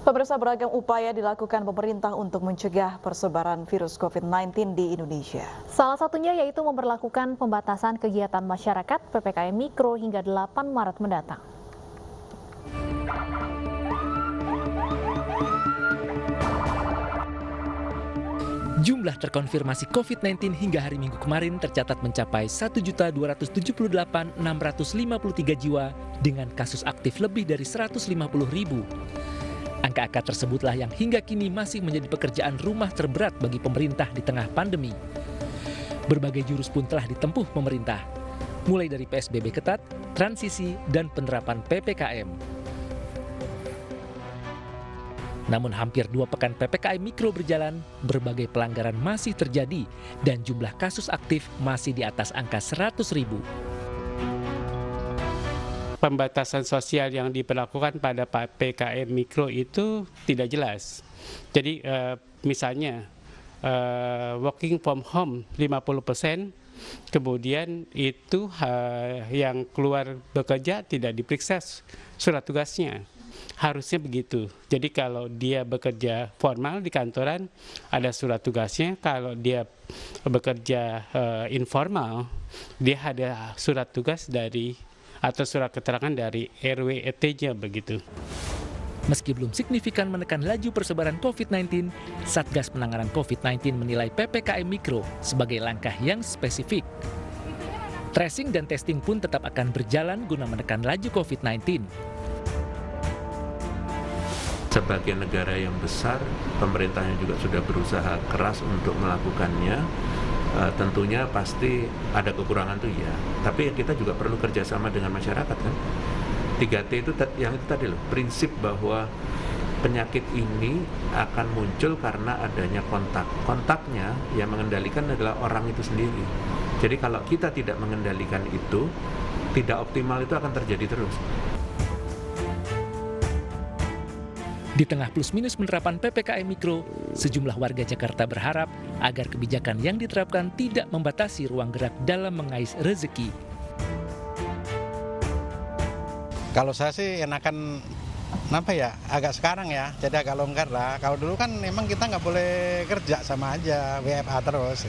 Pemirsa, beragam upaya dilakukan pemerintah untuk mencegah persebaran virus COVID-19 di Indonesia. Salah satunya yaitu memberlakukan pembatasan kegiatan masyarakat PPKM Mikro hingga 8 Maret mendatang. Jumlah terkonfirmasi COVID-19 hingga hari Minggu kemarin tercatat mencapai 1.278.653 jiwa dengan kasus aktif lebih dari 150.000. Angka-angka tersebutlah yang hingga kini masih menjadi pekerjaan rumah terberat bagi pemerintah di tengah pandemi. Berbagai jurus pun telah ditempuh pemerintah, mulai dari PSBB ketat, transisi, dan penerapan PPKM. Namun hampir 2 pekan PPKM Mikro berjalan, berbagai pelanggaran masih terjadi dan jumlah kasus aktif masih di atas angka 100.000. Pembatasan sosial yang diberlakukan pada PPKM Mikro itu tidak jelas. Jadi misalnya working from home 50%, kemudian itu yang keluar bekerja tidak diperiksa surat tugasnya. Harusnya begitu. Jadi kalau dia bekerja formal di kantoran ada surat tugasnya, kalau dia bekerja informal dia ada surat tugas dari atau surat keterangan dari RW ET-nya begitu. Meski belum signifikan menekan laju persebaran COVID-19, Satgas Penanganan COVID-19 menilai PPKM Mikro sebagai langkah yang spesifik. Tracing dan testing pun tetap akan berjalan guna menekan laju COVID-19. Sebagai negara yang besar, pemerintahnya juga sudah berusaha keras untuk melakukannya. Tentunya pasti ada kekurangan tuh ya, tapi kita juga perlu kerjasama dengan masyarakat kan. 3T itu yang itu tadi loh, prinsip bahwa penyakit ini akan muncul karena adanya kontak. Kontaknya yang mengendalikan adalah orang itu sendiri. Jadi kalau kita tidak mengendalikan itu, tidak optimal itu akan terjadi terus. Di tengah plus-minus penerapan PPKM Mikro, sejumlah warga Jakarta berharap agar kebijakan yang diterapkan tidak membatasi ruang gerak dalam mengais rezeki. Kalau saya sih enakan agak sekarang ya, jadi agak longgar lah. Kalau dulu kan memang kita nggak boleh kerja, sama aja WFA terus.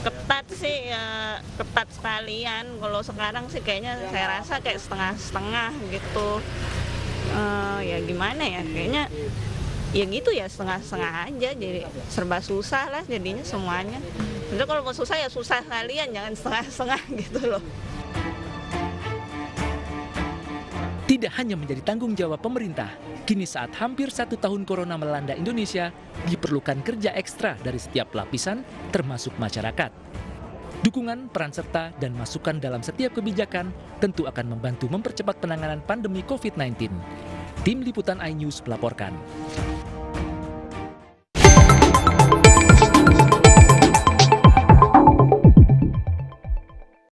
Ketat sih ya, ketat sekalian. Kalau sekarang sih kayaknya saya rasa kayak setengah-setengah gitu. Ya gimana ya, kayaknya ya gitu ya, setengah-setengah aja, jadi serba susah lah jadinya semuanya. Jadi kalau mau susah ya susah sekalian, jangan setengah-setengah gitu loh. Tidak hanya menjadi tanggung jawab pemerintah, kini saat hampir 1 tahun corona melanda Indonesia, diperlukan kerja ekstra dari setiap lapisan, termasuk masyarakat. Dukungan, peran serta, dan masukan dalam setiap kebijakan tentu akan membantu mempercepat penanganan pandemi COVID-19. Tim Liputan iNews melaporkan.